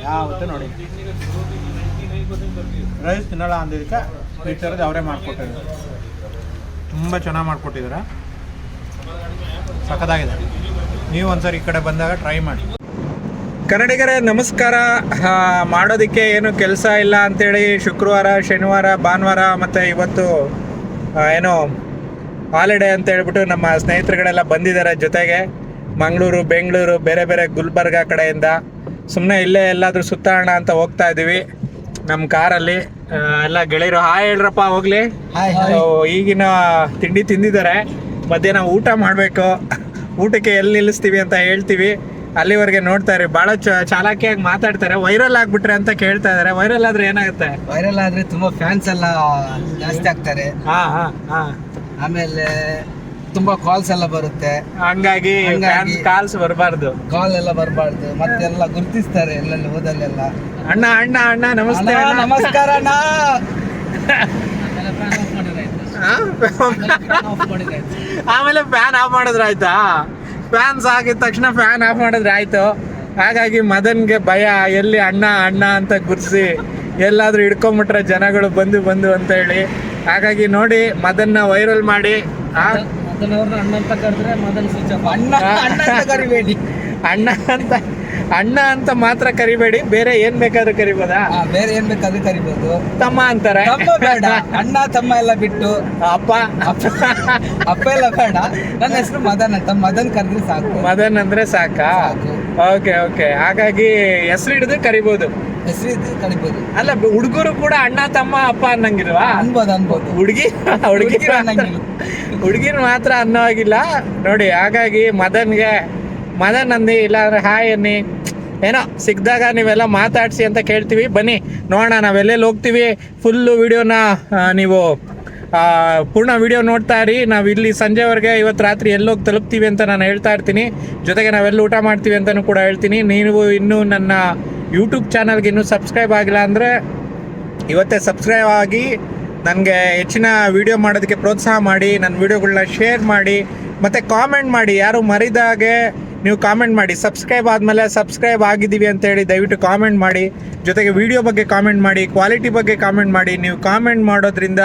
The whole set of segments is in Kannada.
ಯಾವತ್ತೂ ನೋಡಿ ರೈಸ್ ತಿನ್ನಲ್ಲ ಅಂದಿದ್ದಕ್ಕೆ ಈ ಥರದ್ದು ಅವರೇ ಮಾಡಿಕೊಟ್ಟಿದ್ದಾರೆ. ತುಂಬ ಚೆನ್ನಾಗಿ ಮಾಡಿಕೊಟ್ಟಿದ್ದಾರೆ, ಸಖತ್ತಾಗಿದೆ. ನೀವು ಒಂದ್ಸರಿ ಈ ಕಡೆ ಬಂದಾಗ ಟ್ರೈ ಮಾಡಿ. ಕನ್ನಡಿಗರೇ ನಮಸ್ಕಾರ. ಮಾಡೋದಕ್ಕೆ ಏನು ಕೆಲಸ ಇಲ್ಲ ಅಂಥೇಳಿ ಶುಕ್ರವಾರ, ಶನಿವಾರ, ಭಾನುವಾರ ಮತ್ತು ಇವತ್ತು ಏನೋ ಹಾಲಿಡೇ ಅಂತ ಹೇಳ್ಬಿಟ್ಟು ನಮ್ಮ ಸ್ನೇಹಿತರುಗಳೆಲ್ಲ ಬಂದಿದ್ದಾರೆ ಜೊತೆಗೆ. ಮಂಗಳೂರು, ಬೆಂಗಳೂರು, ಬೇರೆ ಬೇರೆ ಗುಲ್ಬರ್ಗ ಕಡೆಯಿಂದ ಸುಮ್ಮನೆ ಇಲ್ಲೇ ಎಲ್ಲಾದರೂ ಸುತ್ತಾಡೋಣ ಅಂತ ಹೋಗ್ತಾ ಇದ್ದೀವಿ ನಮ್ಮ ಕಾರಲ್ಲಿ. ಎಲ್ಲ ಗೆಳೆಯರು ಹಾಯ್ ಹೇಳ್ರಪ್ಪ ಹೋಗ್ಲಿ. ಈಗಿನ ತಿಂಡಿ ತಿಂದಿದ್ದಾರೆ, ಮಧ್ಯಾಹ್ನ ಊಟ ಮಾಡಬೇಕು. ಊಟಕ್ಕೆ ಎಲ್ಲಿ ನಿಲ್ಲಿಸ್ತೀವಿ ಅಂತ ಹೇಳ್ತೀವಿ, ಅಲ್ಲಿವರೆಗೆ ನೋಡ್ತಾ ಇರಿ. ಭಾಳ ಚಾಲಾಕಿಯಾಗಿ ಮಾತಾಡ್ತಾರೆ. ವೈರಲ್ ಆಗ್ಬಿಟ್ರೆ ಅಂತ ಕೇಳ್ತಾ ಇದಾರೆ. ವೈರಲ್ ಆದ್ರೆ ಏನಾಗುತ್ತೆ? ವೈರಲ್ ಆದ್ರೆ ತುಂಬಾ ಫ್ಯಾನ್ಸ್ ಎಲ್ಲ ಜಾಸ್ತಿ ಆಗ್ತಾರೆ. ಆಮೇಲೆ ತುಂಬಾ ಕಾಲ್ಸ್ ಎಲ್ಲ ಬರುತ್ತೆ. ಹಂಗಾಗಿ ಕಾಲ್ಸ್ ಬರಬಾರ್ದು, ಕಾಲ್ ಎಲ್ಲ ಬರಬಾರ್ದು. ಮತ್ತೆಲ್ಲ ಗುರುತಿಸ್ತಾರೆ ಎಲ್ಲೆಲ್ಲಿ ಹೋದಲ್ಲೆಲ್ಲ. ಅಣ್ಣ ಅಣ್ಣ ಅಣ್ಣ ನಮಸ್ತೆ, ನಮಸ್ಕಾರ ಅಣ್ಣ. ಆಮೇಲೆ ಫ್ಯಾನ್ ಆಫ್ ಮಾಡಿದ್ರೆ ಆಯ್ತಾ? ಫ್ಯಾನ್ಸ್ ಆಗಿದ ತಕ್ಷಣ ಫ್ಯಾನ್ ಆಫ್ ಮಾಡಿದ್ರೆ ಆಯ್ತು. ಹಾಗಾಗಿ ಮದನ್ಗೆ ಭಯ, ಎಲ್ಲಿ ಅಣ್ಣ ಅಣ್ಣ ಅಂತ ಗುರ್ಸಿ ಎಲ್ಲಾದ್ರೂ ಹಿಡ್ಕೊಂಬಿಟ್ರೆ ಜನಗಳು ಬಂದು ಬಂದು ಅಂತ ಹೇಳಿ. ಹಾಗಾಗಿ ನೋಡಿ ಮದನ್ನ ವೈರಲ್ ಮಾಡಿ. ಅಣ್ಣ ಅಂತ ಕರೆದ್ರೆ ಮದನ್ ಸ್ವಿಚ್ ಆಫ್. ಅಣ್ಣ ಅಂತ ಕರಿಬೇಡಿ, ಅಣ್ಣ ಅಂತ ಮಾತ್ರ ಕರಿಬೇಡಿ. ಬೇರೆ ಏನ್ ಬೇಕಾದ್ರೂ ಕರಿಬೋದಾ? ಬೇರೆ ಏನ್ ಬೇಕಾದ್ರೂ ಕರಿಬೋದು. ತಮ್ಮ ಅಂತಾರೆ, ಬೇಡ. ಅಣ್ಣ ತಮ್ಮ ಎಲ್ಲ ಬಿಟ್ಟು ಅಪ್ಪ ಅಪ್ಪ ಎಲ್ಲ ಬೇಡ. ನನ್ನ ಹೆಸರು ಮದನ್ ಅಂತ, ಮದನ್ ಕರೆದ್ರೆ ಸಾಕು. ಮದನ್ ಅಂದ್ರೆ ಸಾಕಾ? Okay okay. ಹಾಗಾಗಿ ಹೆಸರು ಹಿಡಿದು ಕರಿಬೋದು, ಹೆಸರು ಇದ್ದು ಕರಿಬೋದು. ಅಲ್ಲ ಹುಡುಗರು ಕೂಡ ಅಣ್ಣ ತಮ್ಮ ಅಪ್ಪ ಅನ್ನಂಗಿಲ್ವಾ? ಅನ್ಬೋದು. ಹುಡುಗಿರು ಮಾತ್ರ ಅನ್ನೋ ಆಗಿಲ್ಲ ನೋಡಿ. ಹಾಗಾಗಿ ಮದನ್ ಅಂದಿ, ಇಲ್ಲಾಂದ್ರೆ ಹಾಯ್ ಅನ್ನಿ. ಏನೋ ಸಿಕ್ಕಿದಾಗ ನೀವೆಲ್ಲ ಮಾತಾಡಿಸಿ ಅಂತ ಕೇಳ್ತೀವಿ. ಬನ್ನಿ ನೋಡೋಣ, ನಾವೆಲ್ಲೆಲ್ಲಿ ಹೋಗ್ತೀವಿ. ಫುಲ್ಲು ವಿಡಿಯೋನ ನೀವು ಪೂರ್ಣ ವಿಡಿಯೋ ನೋಡ್ತಾ ಇರಿ. ನಾವು ಇಲ್ಲಿ ಸಂಜೆವರೆಗೆ ಇವತ್ತು ರಾತ್ರಿ ಎಲ್ಲೋಗಿ ತಲುಪ್ತೀವಿ ಅಂತ ನಾನು ಹೇಳ್ತಾ ಇರ್ತೀನಿ. ಜೊತೆಗೆ ನಾವೆಲ್ಲ ಊಟ ಮಾಡ್ತೀವಿ ಅಂತಲೂ ಕೂಡ ಹೇಳ್ತೀನಿ. ನೀವು ಇನ್ನೂ ನನ್ನ ಯೂಟ್ಯೂಬ್ ಚಾನಲ್ಗೆ ಇನ್ನೂ ಸಬ್ಸ್ಕ್ರೈಬ್ ಆಗಿಲ್ಲ ಅಂದರೆ ಇವತ್ತೇ ಸಬ್ಸ್ಕ್ರೈಬ್ ಆಗಿ ನನಗೆ ಹೆಚ್ಚಿನ ವೀಡಿಯೋ ಮಾಡೋದಕ್ಕೆ ಪ್ರೋತ್ಸಾಹ ಮಾಡಿ. ನನ್ನ ವೀಡಿಯೋಗಳನ್ನ ಶೇರ್ ಮಾಡಿ ಮತ್ತು ಕಾಮೆಂಟ್ ಮಾಡಿ. ಯಾರು ಮರಿದಾಗೆ ನೀವು ಕಾಮೆಂಟ್ ಮಾಡಿ. ಸಬ್ಸ್ಕ್ರೈಬ್ ಆದಮೇಲೆ ಸಬ್ಸ್ಕ್ರೈಬ್ ಆಗಿದ್ದೀವಿ ಅಂತೇಳಿ ದಯವಿಟ್ಟು ಕಾಮೆಂಟ್ ಮಾಡಿ. ಜೊತೆಗೆ ವಿಡಿಯೋ ಬಗ್ಗೆ ಕಾಮೆಂಟ್ ಮಾಡಿ, ಕ್ವಾಲಿಟಿ ಬಗ್ಗೆ ಕಾಮೆಂಟ್ ಮಾಡಿ. ನೀವು ಕಾಮೆಂಟ್ ಮಾಡೋದ್ರಿಂದ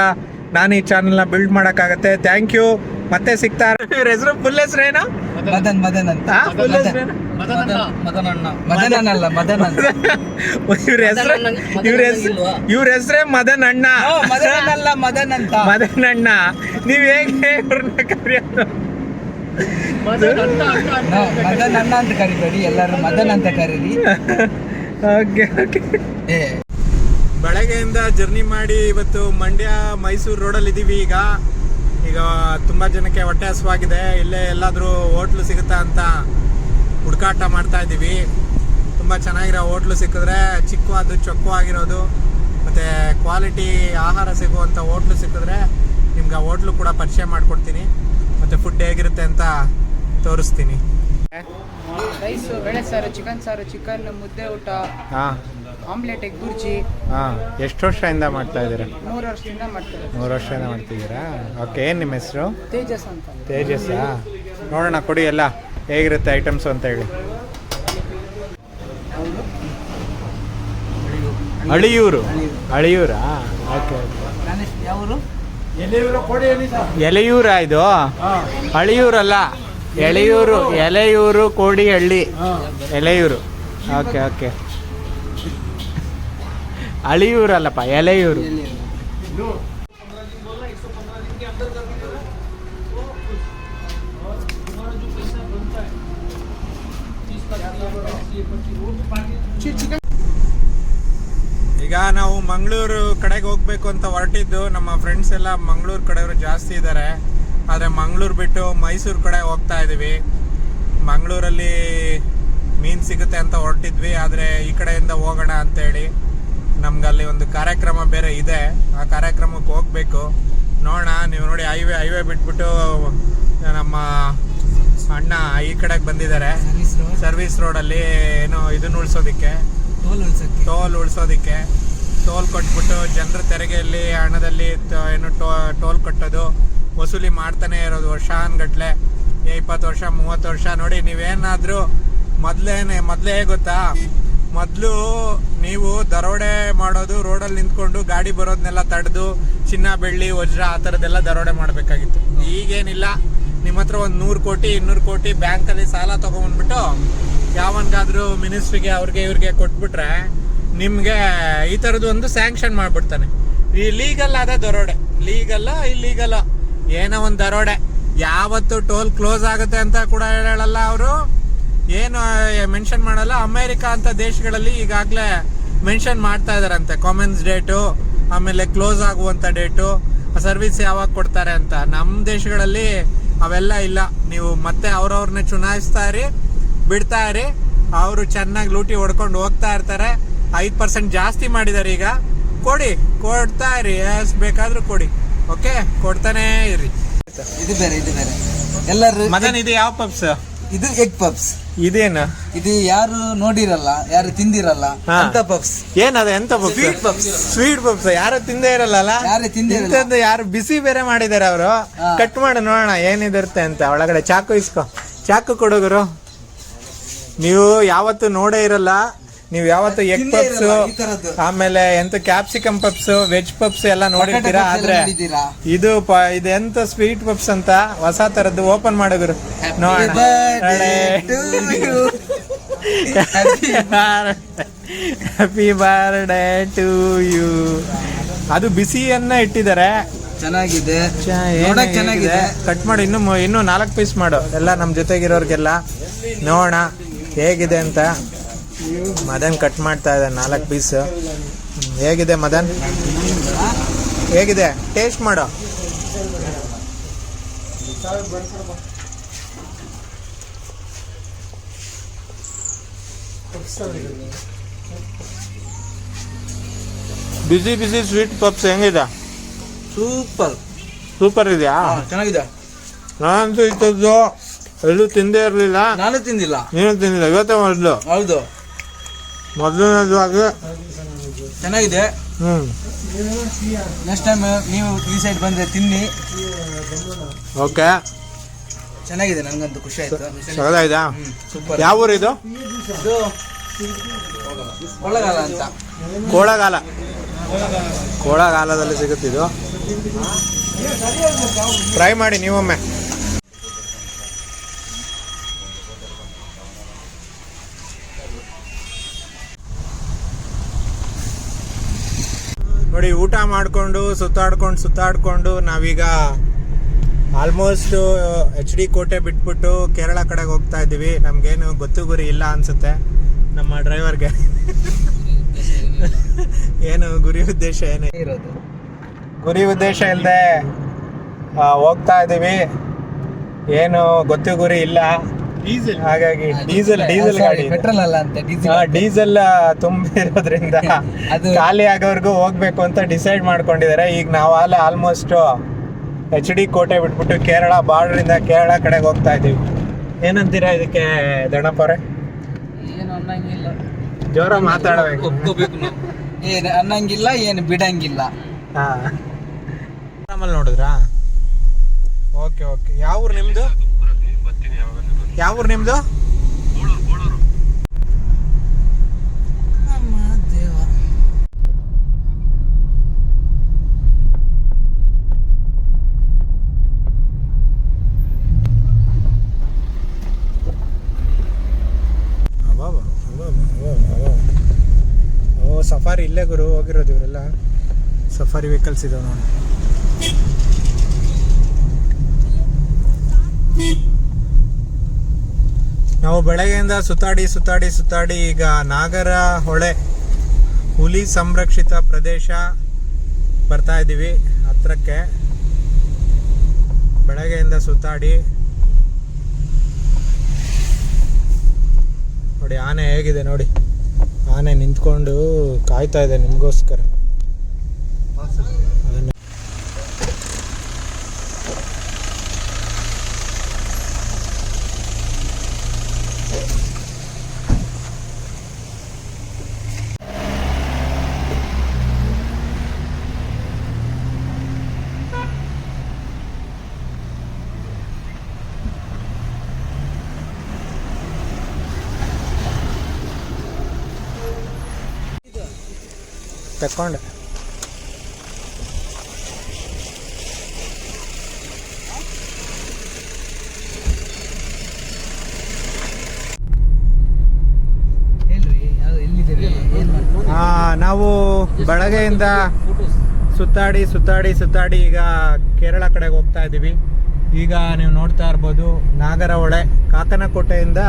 ನಾನು ಈ ಚಾನಲ್ನ ಬಿಲ್ಡ್ ಮಾಡೋಕ್ಕಾಗತ್ತೆ. Thank you. ಮತ್ತೆ ಸಿಗ್ತಾ ಇವ್ರ ಹೆಸರು ಫುಲ್ ಹೆಸರೇನು? ಮದನ್ ಅಂತ. ಫುಲ್ ಹೆಸರೇನು? ಇವ್ರ ಹೆಸರೇ ಮದನ್ ಅಣ್ಣ. ಮದನ್ ಅಂತ. ಮದನ್ ಅಣ್ಣ. ನೀವ್ ಹೇಗೆ ಇವ್ರನ್ನ ಕರೆಯೋದು? ಮದನ್ ಅಣ್ಣ ಅಂತ ಕರಿಬೇಡಿ, ಎಲ್ಲರೂ ಮದನ್ ಅಂತ ಕರೀರಿ. Okay okay. ಬೆಳಗ್ಗೆಯಿಂದ ಜರ್ನಿ ಮಾಡಿ ಇವತ್ತು ಮಂಡ್ಯ ಮೈಸೂರು ರೋಡಲ್ಲಿ ಇದ್ದೀವಿ. ಈಗ ತುಂಬ ಜನಕ್ಕೆ ಹೊಟ್ಟೆ ಹಸುವಾಗಿದೆ. ಇಲ್ಲೇ ಎಲ್ಲಾದರೂ ಹೋಟ್ಲು ಸಿಗುತ್ತಾ ಅಂತ ಹುಡುಕಾಟ ಮಾಡ್ತಾ ಇದ್ದೀವಿ. ತುಂಬ ಚೆನ್ನಾಗಿರೋ ಹೋಟ್ಲು ಸಿಕ್ಕಿದ್ರೆ, ಚಿಕ್ಕವಾದ ಚೊಕ್ಕವಾಗಿರೋದು ಮತ್ತು ಕ್ವಾಲಿಟಿ ಆಹಾರ ಸಿಗುವಂಥ ಹೋಟ್ಲು ಸಿಕ್ಕಿದ್ರೆ ನಿಮ್ಗೆ ಆ ಹೋಟ್ಲು ಕೂಡ ಪರಿಚಯ ಮಾಡಿಕೊಡ್ತೀನಿ. ಮತ್ತು ಫುಡ್ ಹೇಗಿರುತ್ತೆ ಅಂತ ತೋರಿಸ್ತೀನಿ. ರೈಸು, ಬೇಳೆ ಸಾರು, ಚಿಕನ್ ಸಾರು, ಚಿಕನ್ ಮುದ್ದೆ ಊಟ, ಆಮ್ಲೆಟ್, ಎಗ್ ಬುರ್ಜಿ. ಎಷ್ಟು ವರ್ಷದಿಂದ ಮಾಡ್ತಾ ಇದ್ದೀರಾ? 3 ವರ್ಷದಿಂದ ಮಾಡ್ತಾರೆ. 3 ವರ್ಷದಿಂದ ಮಾಡ್ತಿದ್ದೀರಾ? ಓಕೆ. ಏನು ನಿಮ್ಮ ಹೆಸರು? ತೇಜಸ್ ಅಂತ. ತೇಜಸ್ಸಾ? ನೋಡೋಣ ಕೊಡಿ ಎಲ್ಲ ಹೇಗಿರುತ್ತೆ ಐಟಮ್ಸು ಅಂತ ಹೇಳಿ. ಅಳಿಯೂರಾ? ಓಕೆ. ಎಲೆಯೂರಾ ಇದು? ಅಳಿಯೂರಲ್ಲ, ಎಲೆಯೂರು ಕೋಡಿ ಹಳ್ಳಿ, ಎಲೆಯೂರು. Okay okay. ಅಳಿಯೂರಲ್ಲಪ್ಪ, ಎಲೆಯೂರು. ಈಗ ನಾವು ಮಂಗಳೂರು ಕಡೆಗೆ ಹೋಗ್ಬೇಕು ಅಂತ ಹೊರಟಿದ್ದು. ನಮ್ಮ ಫ್ರೆಂಡ್ಸ್ ಎಲ್ಲ ಮಂಗಳೂರು ಕಡೆಯವರು ಜಾಸ್ತಿ ಇದ್ದಾರೆ. ಆದರೆ ಮಂಗಳೂರು ಬಿಟ್ಟು ಮೈಸೂರು ಕಡೆ ಹೋಗ್ತಾ ಇದ್ದೀವಿ. ಮಂಗಳೂರಲ್ಲಿ ಮೀನು ಸಿಗುತ್ತೆ ಅಂತ ಹೊರಟಿದ್ವಿ, ಆದರೆ ಈ ಕಡೆಯಿಂದ ಹೋಗೋಣ ಅಂತೇಳಿ ನಮ್ಗೆ ಅಲ್ಲಿ ಒಂದು ಕಾರ್ಯಕ್ರಮ ಬೇರೆ ಇದೆ. ಆ ಕಾರ್ಯಕ್ರಮಕ್ಕೆ ಹೋಗ್ಬೇಕು. ನೋಡೋಣ. ನೀವು ನೋಡಿ ಹೈವೇ ಬಿಟ್ಬಿಟ್ಟು ನಮ್ಮ ಅಣ್ಣ ಈ ಕಡೆಗೆ ಬಂದಿದ್ದಾರೆ. ಸರ್ವಿಸ್ ರೋಡಲ್ಲಿ ಏನೋ ಇದನ್ನ ಉಳಿಸೋದಕ್ಕೆ, ಟೋಲ್ ಉಳಿಸೋದಕ್ಕೆ. ಟೋಲ್ ಕೊಟ್ಬಿಟ್ಟು ಜನರ ತೆರಿಗೆಯಲ್ಲಿ ಹಣದಲ್ಲಿ ಏನು ಟೋಲ್ ಕಟ್ಟೋದು, ವಸೂಲಿ ಮಾಡ್ತಾನೆ ಇರೋದು ವರ್ಷಾನ್ಗಟ್ಲೆ. 20 ವರ್ಷ 30 ವರ್ಷ ನೋಡಿ. ನೀವೇನಾದರೂ ಮೊದಲೇ ಗೊತ್ತಾ, ಮೊದಲು ನೀವು ದರೋಡೆ ಮಾಡೋದು ರೋಡಲ್ಲಿ ನಿಂತ್ಕೊಂಡು ಗಾಡಿ ಬರೋದನ್ನೆಲ್ಲ ತಡೆದು ಚಿನ್ನ ಬೆಳ್ಳಿ ವಜ್ರ ಆ ಥರದ್ದೆಲ್ಲ ದರೋಡೆ ಮಾಡಬೇಕಾಗಿತ್ತು. ಈಗೇನಿಲ್ಲ, ನಿಮ್ಮ ಹತ್ರ ಒಂದು 100 ಕೋಟಿ 200 ಕೋಟಿ ಬ್ಯಾಂಕಲ್ಲಿ ಸಾಲ ತೊಗೊಂಬಂದ್ಬಿಟ್ಟು ಯಾವನ್ಗಾದ್ರೂ ಮಿನಿಸ್ಟ್ರಿಗೆ ಅವ್ರಿಗೆ ಇವ್ರಿಗೆ ಕೊಟ್ಬಿಟ್ರೆ ನಿಮಗೆ ಈ ಥರದ್ದು ಒಂದು ಸ್ಯಾಂಕ್ಷನ್ ಮಾಡಿಬಿಡ್ತಾನೆ. ಈ ಲೀಗಲ್ ಆದ ದರೋಡೆ, ಲೀಗಲ್ಲ ಇಲ್ಲೀಗಲ್ಲ ಏನೋ ಒಂದು ದರೋಡೆ. ಯಾವತ್ತು ಟೋಲ್ ಕ್ಲೋಸ್ ಆಗುತ್ತೆ ಅಂತ ಕೂಡ ಹೇಳಲ್ಲ ಅವರು, ಏನು ಮೆನ್ಷನ್ ಮಾಡಲ್ಲ. ಅಮೇರಿಕಾ ಅಂತ ದೇಶಗಳಲ್ಲಿ ಈಗಾಗಲೇ ಮೆನ್ಷನ್ ಮಾಡ್ತಾ ಇದಾರಂತೆ ಕಾಮೆನ್ಸ್ ಡೇಟು, ಆಮೇಲೆ ಕ್ಲೋಸ್ ಆಗುವಂಥ ಡೇಟು, ಸರ್ವಿಸ್ ಯಾವಾಗ ಕೊಡ್ತಾರೆ ಅಂತ. ನಮ್ಮ ದೇಶಗಳಲ್ಲಿ ಅವೆಲ್ಲ ಇಲ್ಲ. ನೀವು ಮತ್ತೆ ಅವ್ರವ್ರನ್ನೇ ಚುನಾಯಿಸ್ತಾ ಇರಿ, ಬಿಡ್ತಾ ಇರಿ, ಅವರು ಚೆನ್ನಾಗಿ ಲೂಟಿ ಹೊಡ್ಕೊಂಡು ಹೋಗ್ತಾ ಇರ್ತಾರೆ. 5% ಜಾಸ್ತಿ ಮಾಡಿದ್ದಾರೆ ಈಗ. ಕೊಡ್ತಾ ಇರಿ, ಎಷ್ಟು ಬೇಕಾದ್ರೂ ಕೊಡಿ. ಓಕೆ, ಕೊಡ್ತಾನೇ ಇರಿ. ಇದು ಬೇರೆ ಎಲ್ಲರೂ ಮದನ್, ಇದು ಯಾವ ಪಪ್ಸ್? ಇದು ಎಗ್ ಪಪ್ಸ್. ಇದೇನು? ಇದು ಯಾರು ನೋಡಿರಲ್ಲ, ಯಾರು ತಿಂದಿರಲ್ಲ ಅಂತ ಪಪ್ಸ್. ಏನದ? ಎಂತ ಪಪ್ಸ್? Sweet puffs. ಯಾರು ತಿಂದೇ ಇರಲ್ಲ, ಯಾರು ತಿಂದಿರಲ್ಲ. ಇಂಥದ್ದು ಯಾರು ಬಿಸಿ ಬೇರೆ ಮಾಡಿದಾರೆ ಅವರು. ಕಟ್ ಮಾಡಿ ನೋಡೋಣ ಏನಿದಿರುತ್ತೆ ಅಂತ. ಒಳಗಡೆ ಚಾಕು ಇಸ್ಕೊ, ಚಾಕು ಕೊಡೋಗರು. ನೀವು ಯಾವತ್ತು ನೋಡೇ ಇರಲ್ಲ, ನೀವು ಯಾವತ್ತು ಎಗ್ ಪಪ್ಸ್, ಆಮೇಲೆ ಎಂತ ಕ್ಯಾಪ್ಸಿಕಮ್ ಪಪ್ಸ್, ವೆಜ್ ಪಪ್ಸ್ ಎಲ್ಲ ನೋಡಿರ್ತೀರಾ. ಆದ್ರೆ ಇದು ಎಂತ ಸ್ವೀಟ್ ಪಪ್ಸ್ ಅಂತ ಹೊಸ ತರದ್ದು. ಓಪನ್ ಮಾಡೋರು ನೋಡೋಣ. Happy birthday to you. ಅದು ಬಿಸಿಯನ್ನ ಇಟ್ಟಿದ್ದಾರೆ, ಚೆನ್ನಾಗಿದೆ, ಚೆನ್ನಾಗಿದೆ. ಕಟ್ ಮಾಡಿ ಇನ್ನು 4 ಪೀಸ್ ಮಾಡು, ಎಲ್ಲ ನಮ್ಮ ಜೊತೆಗಿರೋರ್ಗೆಲ್ಲ ನೋಡೋಣ ಹೇಗಿದೆ ಅಂತ. ಮದನ್ ಕಟ್ ಮಾಡ್ತಾ ಇದ್ದಾನೆ 4 ಪೀಸ್. ಹೇಗಿದೆ ಮದನ್? ಹೇಗಿದೆ? ಟೇಸ್ಟ್ ಮಾಡು. ಬಿಸಿ ಸ್ವೀಟ್ ಪಪ್ಸ್ ಹೆಂಗಿದೆ? ಸೂಪರ್ ಇದೆಯಾ? ಚೆನ್ನಾಗಿದೆ. ನಾನಂತೂ ಇದ್ದದ್ದು ಎಲ್ಲೂ ತಿಂದೇ ಇರಲಿಲ್ಲ. ನಾನು ತಿಂದಿಲ್ಲ. ನೀನು ತಿಂದಿಲ್ಲ? ಇವತ್ತೇ ಮೊದಲು. ಹೌದು, ಮೊದಲನೇದಾಗಿ ಚೆನ್ನಾಗಿದೆ. ನೆಕ್ಸ್ಟ್ ಟೈಮ್ ನೀವು ಈ ಸೈಡ್ ಬಂದ್ರೆ ತಿನ್ನಿ. ಓಕೆ, ಚೆನ್ನಾಗಿದೆ. ನನಗಂತೂ ಖುಷಿ ಆಯ್ತು. ಸಗದಾಯ್ತಾ? ಸೂಪರ್. ಯಾವ ಊರು ಇದು? ಇದು ಕೊಳ್ಳಗಾಲ ಅಂತ. ಕೋಳಗಾಲದಲ್ಲಿ ಸಿಗುತ್ತಿದ್ದು. ಟ್ರೈ ಮಾಡಿ ನೀವೊಮ್ಮೆ. ನೋಡಿ, ಊಟ ಮಾಡಿಕೊಂಡು ಸುತ್ತಾಡ್ಕೊಂಡು ನಾವೀಗ ಆಲ್ಮೋಸ್ಟ್ HD ಕೋಟೆ ಬಿಟ್ಬಿಟ್ಟು ಕೇರಳ ಕಡೆಗೆ ಹೋಗ್ತಾ ಇದ್ದೀವಿ. ನಮಗೇನು ಗೊತ್ತು ಗುರಿ ಇಲ್ಲ ಅನ್ಸುತ್ತೆ ನಮ್ಮ ಡ್ರೈವರ್ಗೆ. ಏನು ಗುರಿ ಉದ್ದೇಶ ಇರೋದು? ಗುರಿ ಉದ್ದೇಶ ಇಲ್ಲದೆ ಹೋಗ್ತಾ ಇದ್ದೀವಿ. ಏನು ಗೊತ್ತು ಗುರಿ ಇಲ್ಲ. ಹಾಗಾಗಿ ಡೀಸೆಲ್ ಗಾಡಿ, ಪೆಟ್ರೋಲ್ ಅಲ್ಲ ಅಂತ, ಡೀಸೆಲ್ ತುಂಬಿರೋದ್ರಿಂದ ಖಾಲಿ ಆಗೋವರೆಗೂ ಹೋಗ್ಬೇಕು ಅಂತ ಡಿಸೈಡ್ ಮಾಡ್ಕೊಂಡಿದ್ದಾರೆ. ಈಗ ನಾವು ಆಲ್ಮೋಸ್ಟ್ HD ಕೋಟೆ ಬಿಟ್ಬಿಟ್ಟು ಕೇರಳ ಬಾರ್ಡ್ರಿಂದ ಕೇರಳ ಕಡೆಗೆ ಹೋಗ್ತಾ ಇದ್ದೀವಿ. ಏನಂತೀರಾ ಇದಕ್ಕೆ ದಣಪ್ಪವ್ರೆ? ಏನು ಅನ್ನಂಗಿಲ್ಲ, ಜೋರ ಮಾತಾಡಬೇಕು. ಒಪ್ಕೋಬೇಕು ನಾವು. ಏನು ಅನ್ನಂಗಿಲ್ಲ, ಏನು ಬಿಡಂಗಿಲ್ಲ. ಆಮೇಲೆ ನೋಡಿದ್ರಾ? ಓಕೆ. ಯಾವ ಊರು ನಿಮ್ದು? ಸಫಾರಿ ಇಲ್ಲೇ ಗುರು ಹೋಗಿರೋದು. ಇವರೆಲ್ಲ ಸಫಾರಿ ವೆಹಿಕಲ್ಸ್ ಇದಾವೆ ನೋಡಿ. ನಾವು ಬೆಳಗ್ಗೆಯಿಂದ ಸುತ್ತಾಡಿ ಈಗ ನಾಗರಹೊಳೆ ಹುಲಿ ಸಂರಕ್ಷಿತ ಪ್ರದೇಶ ಬರ್ತಾ ಇದ್ದೀವಿ ಹತ್ರಕ್ಕೆ. ಬೆಳಗ್ಗೆಯಿಂದ ಸುತ್ತಾಡಿ ನೋಡಿ ಆನೆ ಹೇಗಿದೆ ನೋಡಿ. ಆನೆ ನಿಂತ್ಕೊಂಡು ಕಾಯ್ತಾ ಇದೆ ನಿಮಗೋಸ್ಕರ. ತಕೊಂಡೆ. ನಾವು ಬೆಳಗ್ಗೆಯಿಂದ ಸುತ್ತಾಡಿ ಈಗ ಕೇರಳ ಕಡೆಗೆ ಹೋಗ್ತಾ ಇದ್ದೀವಿ. ಈಗ ನೀವು ನೋಡ್ತಾ ಇರ್ಬೋದು ನಾಗರಹೊಳೆ ಕಾಕನಕೋಟೆಯಿಂದ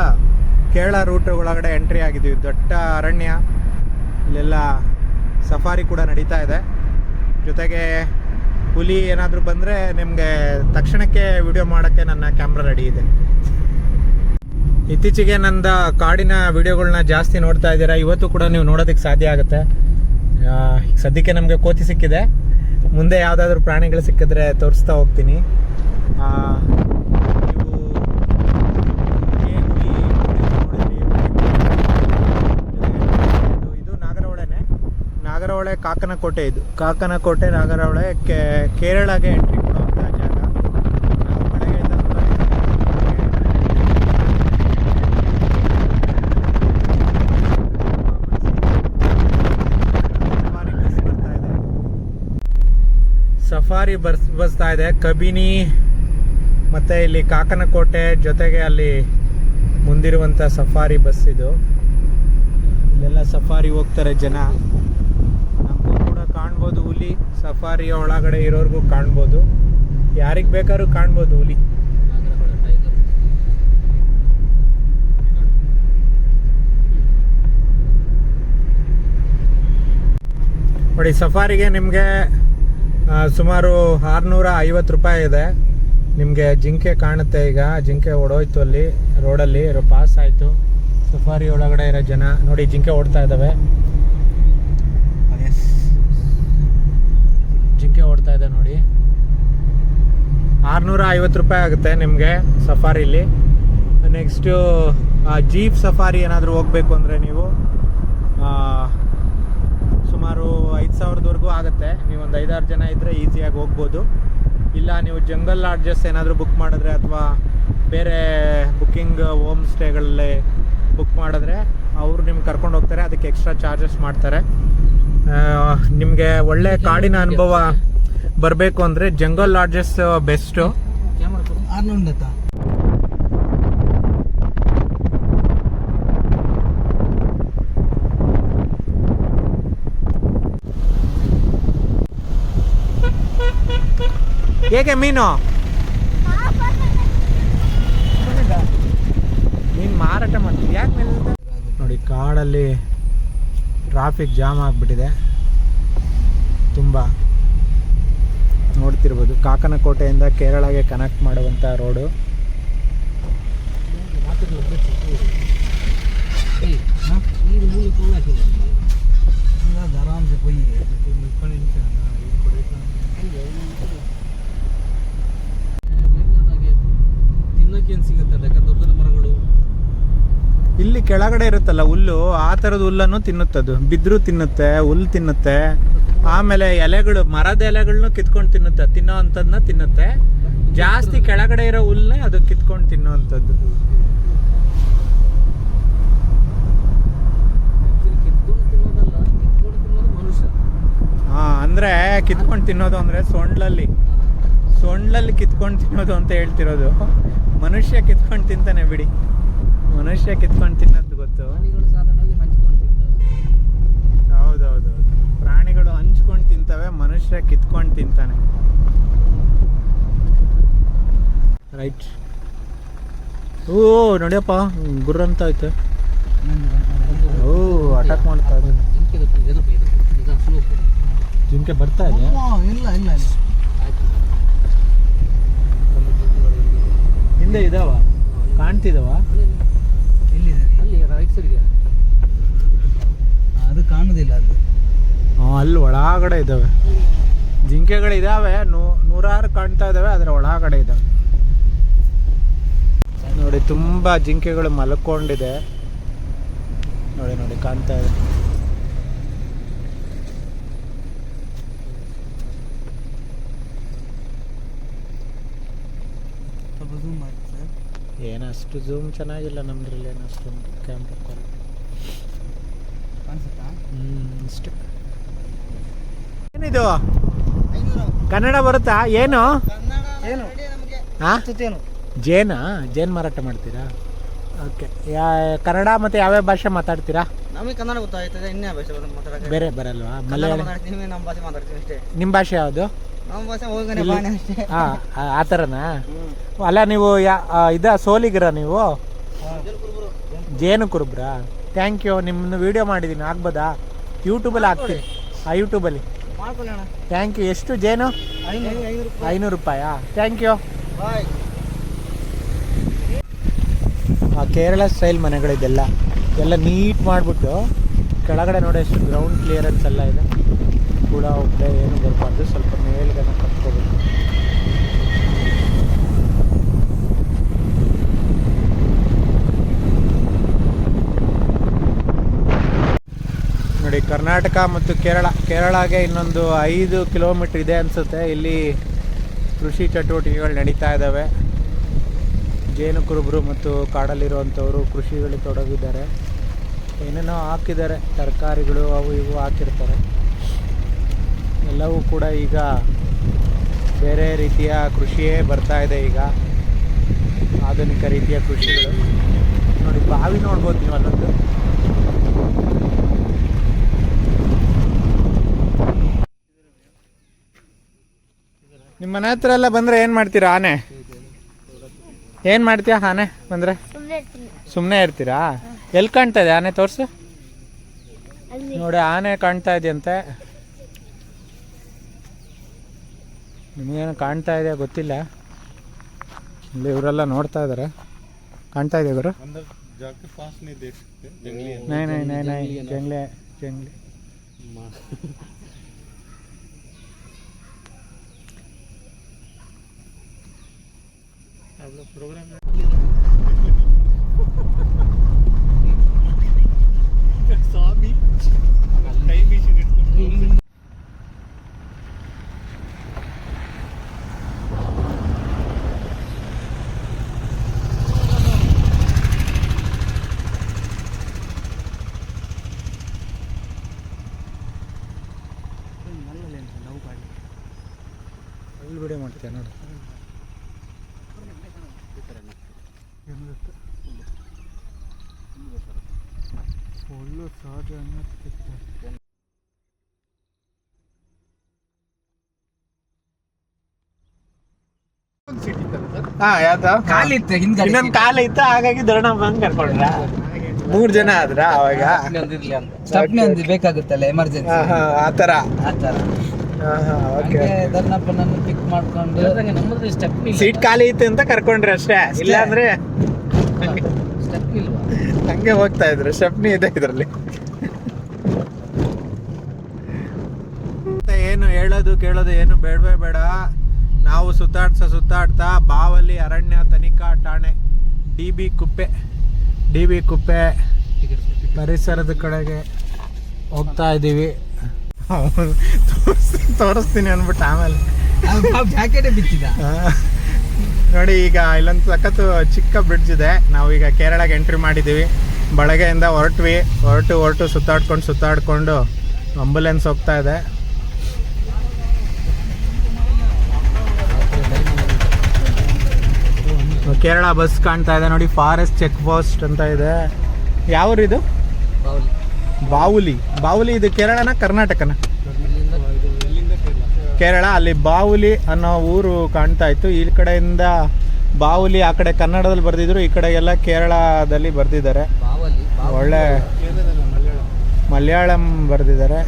ಕೇರಳ ರೂಟ್ ಒಳಗಡೆ ಎಂಟ್ರಿ ಆಗಿದ್ದೀವಿ. ದೊಡ್ಡ ಅರಣ್ಯ, ಇಲ್ಲೆಲ್ಲ ಸಫಾರಿ ಕೂಡ ನಡೀತಾ ಇದೆ. ಜೊತೆಗೆ ಹುಲಿ ಏನಾದರೂ ಬಂದರೆ ನಿಮಗೆ ತಕ್ಷಣಕ್ಕೆ ವಿಡಿಯೋ ಮಾಡೋಕ್ಕೆ ನನ್ನ ಕ್ಯಾಮ್ರಾ ರೆಡಿ ಇದೆ. ಇತ್ತೀಚೆಗೆ ನಂದ ಕಾಡಿನ ವಿಡಿಯೋಗಳನ್ನ ಜಾಸ್ತಿ ನೋಡ್ತಾ ಇದ್ದೀರಾ. ಇವತ್ತು ಕೂಡ ನೀವು ನೋಡೋದಕ್ಕೆ ಸಾಧ್ಯ ಆಗುತ್ತೆ. ಸದ್ಯಕ್ಕೆ ನಮಗೆ ಕೋತಿ ಸಿಕ್ಕಿದೆ. ಮುಂದೆ ಯಾವುದಾದ್ರೂ ಪ್ರಾಣಿಗಳು ಸಿಕ್ಕಿದ್ರೆ ತೋರಿಸ್ತಾ ಹೋಗ್ತೀನಿ. ಇದು ನಾಗರಹೊಳೆ ಕಾಕನಕೋಟೆ. ಇದು ಕಾಕನಕೋಟೆ ನಾಗರಹೊಳೆ ಕೇರಳಗೆ ಎಂಟ್ರಿ ಕೊಡುವಂಥ ಜಾಗ. ಸಫಾರಿ ಬರ್ಸ್ತಾ ಇದೆ ಕಬಿನಿ ಮತ್ತು ಇಲ್ಲಿ ಕಾಕನಕೋಟೆ ಜೊತೆಗೆ ಅಲ್ಲಿ ಮುಂದಿರುವಂಥ ಸಫಾರಿ ಬಸ್ ಇದು. ಇಲ್ಲೆಲ್ಲ ಸಫಾರಿ ಹೋಗ್ತಾರೆ ಜನ. ನಮಗೂ ಕೂಡ ಕಾಣ್ಬೋದು ಹುಲಿ. ಸಫಾರಿಯ ಒಳಗಡೆ ಇರೋರ್ಗೂ ಕಾಣ್ಬೋದು, ಯಾರಿಗೆ ಬೇಕಾದ್ರೂ ಕಾಣ್ಬೋದು ಹುಲಿ. ನೋಡಿ, ಸಫಾರಿಗೆ ನಿಮಗೆ ಸುಮಾರು 650 ರೂಪಾಯಿ ಇದೆ. ನಿಮಗೆ ಜಿಂಕೆ ಕಾಣುತ್ತೆ. ಈಗ ಜಿಂಕೆ ಓಡೋಯ್ತು, ಅಲ್ಲಿ ರೋಡಲ್ಲಿ ಪಾಸ್ ಆಯಿತು. ಸಫಾರಿ ಒಳಗಡೆ ಇರೋ ಜನ ನೋಡಿ, ಜಿಂಕೆ ಓಡ್ತಾ ಇದ್ದಾವೆ. ಜಿಂಕೆ ಓಡ್ತಾ ಇದೆ ನೋಡಿ. 650 ರೂಪಾಯಿ ಆಗುತ್ತೆ ನಿಮಗೆ ಸಫಾರಿಲಿ. ನೆಕ್ಸ್ಟು ಜೀಪ್ ಸಫಾರಿ ಏನಾದರೂ ಹೋಗಬೇಕು ಅಂದರೆ ನೀವು ಸುಮಾರು 5000ವರೆಗೂ ಆಗುತ್ತೆ. ನೀವು ಒಂದು 5-6 ಜನ ಇದ್ದರೆ ಈಸಿಯಾಗಿ ಹೋಗ್ಬೋದು. ಇಲ್ಲ ನೀವು ಜಂಗಲ್ ಲಾಡ್ಜಸ್ ಏನಾದರೂ ಬುಕ್ ಮಾಡಿದ್ರೆ ಅಥವಾ ಬೇರೆ ಬುಕ್ಕಿಂಗ್ ಹೋಮ್ ಸ್ಟೇಗಳಲ್ಲಿ ಬುಕ್ ಮಾಡಿದ್ರೆ ಅವರು ನಿಮ್ಗೆ ಕರ್ಕೊಂಡು ಹೋಗ್ತಾರೆ. ಅದಕ್ಕೆ ಎಕ್ಸ್ಟ್ರಾ ಚಾರ್ಜಸ್ ಮಾಡ್ತಾರೆ. ನಿಮಗೆ ಒಳ್ಳೆ ಕಾಡಿನ ಅನುಭವ ಬರಬೇಕು ಅಂದರೆ ಜಂಗಲ್ ಲಾಡ್ಜಸ್ ಬೆಸ್ಟು. ಹೇಗೆ ಮೀನು ಮಾರಾಟ ಮಾಡ್ತೀವಿ? ಯಾಕೆ ನೋಡಿ, ಕಾಡಲ್ಲಿ ಟ್ರಾಫಿಕ್ ಜಾಮ್ ಆಗಿಬಿಟ್ಟಿದೆ ತುಂಬ. ನೋಡ್ತಿರ್ಬೋದು ಕಾಕನಕೋಟೆಯಿಂದ ಕೇರಳಗೆ ಕನೆಕ್ಟ್ ಮಾಡುವಂಥ ರೋಡು. ಇಲ್ಲಿ ಕೆಳಗಡೆ ಇರುತ್ತಲ್ಲ ಹುಲ್ಲು, ಆ ಥರದ ಹುಲ್ಲನ್ನು ತಿನ್ನುತ್ತದು. ಬಿದ್ರು ತಿನ್ನುತ್ತೆ, ಹುಲ್ಲು ತಿನ್ನುತ್ತೆ. ಆಮೇಲೆ ಎಲೆಗಳು, ಮರದ ಎಲೆಗಳನ್ನೂ ಕಿತ್ಕೊಂಡು ತಿನ್ನುತ್ತೆ. ತಿನ್ನೋ ಅಂಥದ್ದನ್ನ ತಿನ್ನುತ್ತೆ. ಜಾಸ್ತಿ ಕೆಳಗಡೆ ಇರೋ ಹುಲ್ಲನ್ನೇ ಅದು ಕಿತ್ಕೊಂಡು ತಿನ್ನೋ ಅಂಥದ್ದು. ಅಂದರೆ ಕಿತ್ಕೊಂಡು ತಿನ್ನೋದು ಅಂದರೆ ಸೊಂಡ್ಲಲ್ಲಿ ಕಿತ್ಕೊಂಡು ತಿನ್ನೋದು ಅಂತ ಹೇಳ್ತಿರೋದು. ಮನುಷ್ಯ ಕಿತ್ಕೊಂಡು ತಿಂತಾನೆ ಬಿಡಿ. ಮನುಷ್ಯ ಕಿತ್ಕೊಂಡು ತಿನ್ನೋದು ಗೊತ್ತು. ಹೌದೌದು, ಪ್ರಾಣಿಗಳು ಹಂಚ್ಕೊಂಡು ತಿಂತವೆ, ಮನುಷ್ಯ ಕಿತ್ಕೊಂಡು ತಿಂತಾನೆ. ರೈಟ್. ಓ ನೋಡಿಯಪ್ಪ, ಗುರ್ರಂತ ಆಯ್ತು. ಓ ಅಟ್ಯಾಕ್ ಮಾಡ್ತಾ ಇದೆ. ಜಿಂಕೆ ಬರ್ತಾ ಇದೆ. ಇಲ್ಲ ಹಿಂದೆ ಇದಾವ, ಕಾಣ್ತಿದಾವ. ಅದು ಕಾಣುದಿಲ್ಲ. ಅದು ಅಲ್ಲಿ ಒಳಗಡೆ ಇದಾವೆ ಜಿಂಕೆಗಳಿದಾವೆ. 100 ಕಾಣ್ತಾ ಇದಾವೆ, ಅದರ ಒಳಗಡೆ ಇದಾವೆ ನೋಡಿ. ತುಂಬಾ ಜಿಂಕೆಗಳು ಮಲ್ಕೊಂಡಿದೆ ನೋಡಿ, ಕಾಣ್ತಾ ಇದೆ. ಏನಷ್ಟು ಝೂಮ್ ಚೆನ್ನಾಗಿಲ್ಲ ನಮ್ದ್ರಲ್ಲಿ, ಏನಷ್ಟೊಂದು ಕ್ಯಾಮ್ರಾ ಕ್ವಾಲಿಟಿ. ಅನ್ಸುತ್ತಾ? ಇಷ್ಟೇ. ಇದು ಕನ್ನಡ ಬರುತ್ತಾ? ಏನು ಏನು ಹಾಂ ಏನು ಜೇನ್ ಮಾರಾಟ ಮಾಡ್ತೀರಾ? ಓಕೆ. ಕನ್ನಡ ಮತ್ತು ಯಾವ್ಯಾವ ಭಾಷೆ ಮಾತಾಡ್ತೀರಾ? ನಮಗೆ ಕನ್ನಡ ಗೊತ್ತಾಗ್ತದೆ, ಇನ್ನೇ ಭಾಷೆ ಮಾತಾಡಕ್ಕೆ ಬೇರೆ ಬರಲ್ವಾ? ಮಲಯಾಳಿ ಮಾತಾಡ್ತೀವಿ, ನಮ್ಮ ಭಾಷೆ ಮಾತಾಡ್ತೀವಿ ಅಷ್ಟೇ. ನಿಮ್ಮ ಭಾಷೆ ಯಾವುದು? ನಮ್ಮ ಭಾಷೆ ಹೋಗನೆ ಬಾನೆ ಅಷ್ಟೇ. ಹಾಂ ಆ ಥರನಾ? ಅಲ್ಲ ನೀವು ಸೋಲಿಗರ ನೀವು? ಜೇನು ಕುರುಬ್ರಾ? Thank you. ನಿಮ್ಮನ್ನು ವೀಡಿಯೋ ಮಾಡಿದ್ದೀನಿ, ಆಗ್ಬೋದಾ? ಯೂಟ್ಯೂಬಲ್ಲಿ ಹಾಕ್ತೀನಿ. ಯೂಟ್ಯೂಬಲ್ಲಿ ಮಾಡ್ಕೊಳ್ಳೋಣ. Thank you. ಎಷ್ಟು ಜೇನು? 500 ರೂಪಾಯಾ? Thank you. Bye. Kerala style ಮನೆಗಳಿದೆಲ್ಲ ಎಲ್ಲ ನೀಟ್ ಮಾಡಿಬಿಟ್ಟು ಕೆಳಗಡೆ ನೋಡಿ ಎಷ್ಟು ಗ್ರೌಂಡ್ ಕ್ಲಿಯರೆನ್ಸ್ ಎಲ್ಲ ಇದೆ. ಕೂಡ ಒಬ್ಬಳೆ ಏನು ಬರಬಾರ್ದು, ಸ್ವಲ್ಪ ಮೇಲ್ಗನ ಕಟ್ಕೋಬೇಕು. ನೋಡಿ ಕರ್ನಾಟಕ ಮತ್ತು ಕೇರಳಗೆ ಇನ್ನೊಂದು 5 ಕಿಲೋಮೀಟ್ರ್ ಇದೆ ಅನಿಸುತ್ತೆ. ಇಲ್ಲಿ ಕೃಷಿ ಚಟುವಟಿಕೆಗಳು ನಡೀತಾ ಇದ್ದಾವೆ. ಜೇನು ಕುರುಬರು ಮತ್ತು ಕಾಡಲ್ಲಿರುವಂಥವರು ಕೃಷಿಗಳು ತೊಡಗಿದ್ದಾರೆ. ಏನೇನೋ ಹಾಕಿದ್ದಾರೆ, ತರಕಾರಿಗಳು ಅವು ಇವು ಹಾಕಿರ್ತಾರೆ. ಎಲ್ಲವೂ ಕೂಡ ಈಗ ಬೇರೆ ರೀತಿಯ ಕೃಷಿಯೇ ಬರ್ತಾ ಇದೆ. ಈಗ ಆಧುನಿಕ ರೀತಿಯ ಕೃಷಿಗಳು. ನೋಡಿ ಬಾವಿ ನೋಡ್ಬೋದು ನೀವು ಅಲ್ಲೊಂದು. ನಿಮ್ಮ ಮನೆ ಹತ್ರ ಎಲ್ಲ ಬಂದರೆ ಏನು ಮಾಡ್ತೀರಾ? ಆನೆ ಏನು ಮಾಡ್ತೀಯಾ? ಆನೆ ಬಂದರೆ ಸುಮ್ಮನೆ ಇರ್ತೀರಾ? ಎಲ್ಲಿ ಕಾಣ್ತಾ ಇದೆ ಆನೆ? ತೋರಿಸು ನೋಡಿ, ಆನೆ ಕಾಣ್ತಾ ಇದೆಯಂತೆ. ನಿಮಗೇನು ಕಾಣ್ತಾ ಇದೆ ಗೊತ್ತಿಲ್ಲ. ಇಲ್ಲಿ ಇವರೆಲ್ಲ ನೋಡ್ತಾ ಇದ್ದಾರೆ. ಕಾಣ್ತಾ ಇದೆ ಗುರು? ನೈ ನೈ ನೈ ನೈ ಜಂಗ್ಲೆ ಜಂಗ್ಲೆ. प्रोग्राम स्वामी कई बीच ವಿಡಿಯೋ ಮಾಡ್ತೀಯ ನೋಡಿ. ಫುಲ್ಲು ಸಹಜ ಕಾಲಿತ್ತು ಹಿಂದೆ, ಇನ್ನೊಂದು ಕಾಲ ಇತ್ತು, ಹಾಗಾಗಿ ಧರಣ ಬಂದು ಕರ್ಕೊಂಡ್ರ. 3 ಜನ ಆದ್ರ ಅವಾಗ ಸ್ಟೆಪ್ನಿ ಒಂದು ಬೇಕಾಗುತ್ತಲ್ಲ ಎಮರ್ಜೆನ್ಸಿ, ಆ ಥರ. ಧರ್ನಪ್ಪನನ್ನು ಪಿಕ್ ಮಾಡ್ಕೊಂಡು ನಮ್ಮದು ಸ್ಟೆಪ್ನಿ ಸೀಟ್ ಖಾಲಿ ಇತ್ತು ಅಂತ ಕರ್ಕೊಂಡ್ರಿ ಅಷ್ಟೇ. ಇಲ್ಲಾಂದ್ರೆ ಸ್ಟೆಪ್ನಿ ಇಲ್ವಾ? ಹಂಗೆ ಹೋಗ್ತಾ ಇದ್ರು. ಸ್ಟೆಪ್ನಿ ಇದೆ ಇದರಲ್ಲಿ. ಏನು ಹೇಳೋದು ಕೇಳೋದು ಏನು ಬೇಡವೇ ಬೇಡ. ನಾವು ಸುತ್ತಾಡ್ತಾ ಬಾವಲಿ ಅರಣ್ಯ ತನಿಖಾ ಠಾಣೆ ಡಿ ಬಿ ಕುಪ್ಪೆ ಪರಿಸರದ ಕಡೆಗೆ ಹೋಗ್ತಾ ಇದ್ದೀವಿ. ತೋರಿಸ್ತೀನಿ ಅಂದ್ಬಿಟ್ಟು ಆಮೇಲೆ ಜಾಕೆಟೇ ಬಿಚ್ಚಿದ ನೋಡಿ. ಈಗ ಇಲ್ಲೊಂದು ಸಖತ್ತು ಚಿಕ್ಕ ಬ್ರಿಡ್ಜ್ ಇದೆ. ನಾವೀಗ ಕೇರಳಗೆ ಎಂಟ್ರಿ ಮಾಡಿದ್ದೀವಿ. ಬಳಗೆಯಿಂದ ಹೊರಟು ಸುತ್ತಾಡ್ಕೊಂಡು ಆಂಬುಲೆನ್ಸ್ ಹೋಗ್ತಾ ಇದೆ. ಕೇರಳ ಬಸ್ ಕಾಣ್ತಾ ಇದೆ ನೋಡಿ. ಫಾರೆಸ್ಟ್ ಚೆಕ್ ಪೋಸ್ಟ್ ಅಂತ ಇದೆ. ಯಾವ್ರಿದು? ಬಾವುಲಿ. ಇದು ಕೇರಳನ ಕರ್ನಾಟಕನ? ಕೇರಳ. ಅಲ್ಲಿ ಬಾವುಲಿ ಅನ್ನೋ ಊರು ಕಾಣ್ತಾ ಇತ್ತು. ಈ ಕಡೆಯಿಂದ ಬಾವುಲಿ, ಆ ಕಡೆ ಕನ್ನಡದಲ್ಲಿ ಬರ್ದಿದ್ರು, ಈ ಕಡೆ ಎಲ್ಲ ಕೇರಳದಲ್ಲಿ ಬರ್ದಿದ್ದಾರೆ. ಒಳ್ಳೆ ಮಲಯಾಳಂ ಬರ್ದಿದ್ದಾರೆ.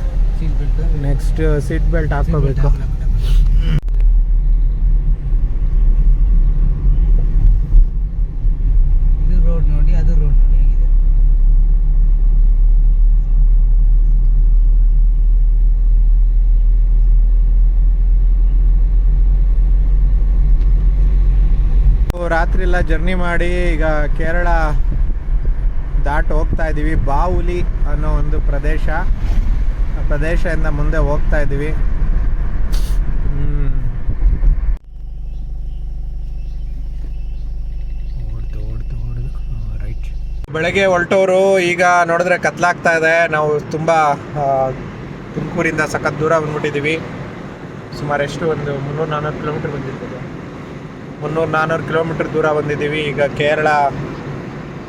ನೆಕ್ಸ್ಟ್ ಸೀಟ್ ಬೆಲ್ಟ್ ಹಾಕೋಬೇಕು. ಇದು ರೋಡ್ ನೋಡಿ, ಅದು ರೋಡ್ ನೋಡಿ ಹೇಗಿದೆ. ರಾತ್ರಿ ಎಲ್ಲ ಜರ್ನಿ ಮಾಡಿ ಈಗ ಕೇರಳ ದಾಟ್ ಹೋಗ್ತಾ ಇದ್ದೀವಿ. ಬಾವುಲಿ ಅನ್ನೋ ಒಂದು ಪ್ರದೇಶದಿಂದ ಮುಂದೆ ಹೋಗ್ತಾ ಇದ್ದೀವಿ. ಬೆಳಗ್ಗೆ ಹೊರಟವರು ಈಗ ನೋಡಿದ್ರೆ ಕತ್ಲಾಗ್ತಾ ಇದೆ. ನಾವು ತುಂಬ ತುಮಕೂರಿಂದ ಸಖತ್ ದೂರ ಬಂದ್ಬಿಟ್ಟಿದ್ದೀವಿ. ಸುಮಾರು ಎಷ್ಟು ಒಂದು 300-400 ಕಿಲೋಮೀಟ್ರ್ ಬಂದಿರ್ಬೋದು. 300-400 ಕಿಲೋಮೀಟ್ರ್ ದೂರ ಬಂದಿದ್ದೀವಿ. ಈಗ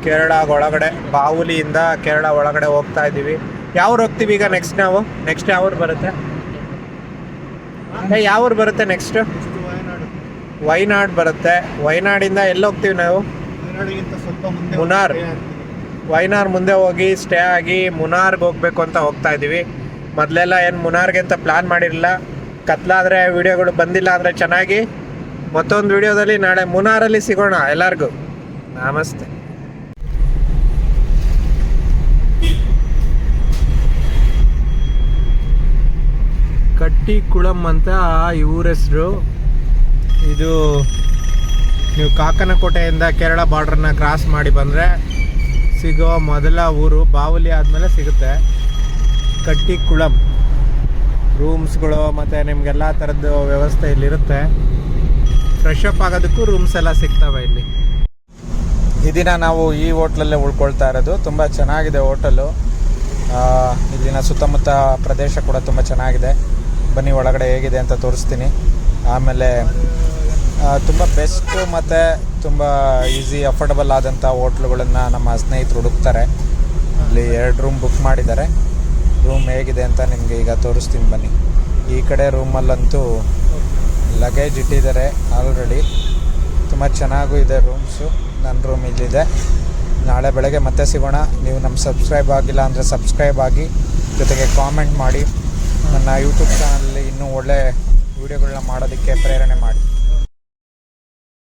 ಕೇರಳ ಒಳಗಡೆ ಬಾವುಲಿಯಿಂದ ಕೇರಳ ಒಳಗಡೆ ಹೋಗ್ತಾ ಇದ್ದೀವಿ. ಯಾವ್ರು ಹೋಗ್ತೀವಿ ಈಗ ನೆಕ್ಸ್ಟ್ ಯಾವ ಊರು ಬರುತ್ತೆ? ಯಾವ ಊರು ಬರುತ್ತೆ ನೆಕ್ಸ್ಟ್? ವಯನಾಡ್ ಬರುತ್ತೆ. ವಯನಾಡಿಂದ ಎಲ್ಲಿ ಹೋಗ್ತೀವಿ ನಾವು? ಮುನಾರ್. ವಯನಾಡ್ ಮುಂದೆ ಹೋಗಿ ಸ್ಟೇ ಆಗಿ ಮುನಾರ್ಗೆ ಹೋಗ್ಬೇಕು ಅಂತ ಹೋಗ್ತಾ ಇದ್ದೀವಿ. ಮೊದಲೆಲ್ಲ ಏನು ಮುನಾರ್ಗೆ ಅಂತ ಪ್ಲ್ಯಾನ್ ಮಾಡಿರಲಿಲ್ಲ. ಕತ್ಲಾದರೆ ವಿಡಿಯೋಗಳು ಬಂದಿಲ್ಲ ಅಂದರೆ ಚೆನ್ನಾಗಿ ಮತ್ತೊಂದು ವಿಡಿಯೋದಲ್ಲಿ ನಾಳೆ ಮುನಾರಲ್ಲಿ ಸಿಗೋಣ ಎಲ್ಲರಿಗೂ. ನಮಸ್ತೆ. ಕಟ್ಟಿಕುಳಂ ಅಂತ ಇವ್ರ ಹೆಸರು. ಇದು ನೀವು ಕಾಕನಕೋಟೆಯಿಂದ ಕೇರಳ ಬಾರ್ಡ್ರನ್ನ ಕ್ರಾಸ್ ಮಾಡಿ ಬಂದರೆ ಸಿಗೋ ಮೊದಲ ಊರು. ಬಾವುಲಿ ಆದಮೇಲೆ ಸಿಗುತ್ತೆ ಕಟ್ಟಿಕುಳಂ. ರೂಮ್ಸ್ಗಳು ಮತ್ತು ನಿಮಗೆಲ್ಲ ಥರದ್ದು ವ್ಯವಸ್ಥೆ ಇಲ್ಲಿರುತ್ತೆ. ಫ್ರೆಶ್ ಅಪ್ ಆಗೋದಕ್ಕೂ ರೂಮ್ಸ್ ಎಲ್ಲ ಸಿಗ್ತವೆ ಇಲ್ಲಿ. ಈ ದಿನ ನಾವು ಈ ಹೋಟ್ಲಲ್ಲೇ ಉಳ್ಕೊಳ್ತಾ ಇರೋದು. ತುಂಬ ಚೆನ್ನಾಗಿದೆ ಹೋಟೆಲು. ಇಲ್ಲಿನ ಸುತ್ತಮುತ್ತ ಪ್ರದೇಶ ಕೂಡ ತುಂಬ ಚೆನ್ನಾಗಿದೆ. ಬನ್ನಿ ಒಳಗಡೆ ಹೇಗಿದೆ ಅಂತ ತೋರಿಸ್ತೀನಿ. ಆಮೇಲೆ ತುಂಬ ಬೆಸ್ಟು ಮತ್ತು ತುಂಬ ಈಸಿ ಅಫೋರ್ಡಬಲ್ ಆದಂಥ ಹೋಟ್ಲುಗಳನ್ನು ನಮ್ಮ ಸ್ನೇಹಿತರು ಹುಡುಕ್ತಾರೆ. ಇಲ್ಲಿ 2 ರೂಮ್ ಬುಕ್ ಮಾಡಿದ್ದಾರೆ. ರೂಮ್ ಹೇಗಿದೆ ಅಂತ ನಿಮಗೆ ಈಗ ತೋರಿಸ್ತೀನಿ ಬನ್ನಿ. ಈ ಕಡೆ ರೂಮಲ್ಲಂತೂ ಲಗೇಜ್ ಇಟ್ಟಿದ್ದಾರೆ ಆಲ್ರೆಡಿ. ತುಂಬ ಚೆನ್ನಾಗೂ ಇದೆ ರೂಮ್ಸು. ನನ್ನ ರೂಮ್ ಇಲ್ಲಿದೆ. ನಾಳೆ ಬೆಳಗ್ಗೆ ಮತ್ತೆ ಸಿಗೋಣ. ನೀವು ನಮ್ಮ ಸಬ್ಸ್ಕ್ರೈಬ್ ಆಗಿಲ್ಲ ಅಂದರೆ ಸಬ್ಸ್ಕ್ರೈಬ್ ಆಗಿ, ಜೊತೆಗೆ ಕಾಮೆಂಟ್ ಮಾಡಿ. ನನ್ನ ಯೂಟ್ಯೂಬ್ ಚಾನಲಲ್ಲಿ ಇನ್ನೂ ಒಳ್ಳೆ ವೀಡಿಯೋಗಳನ್ನ ಮಾಡೋದಕ್ಕೆ ಪ್ರೇರಣೆ ಮಾಡಿ.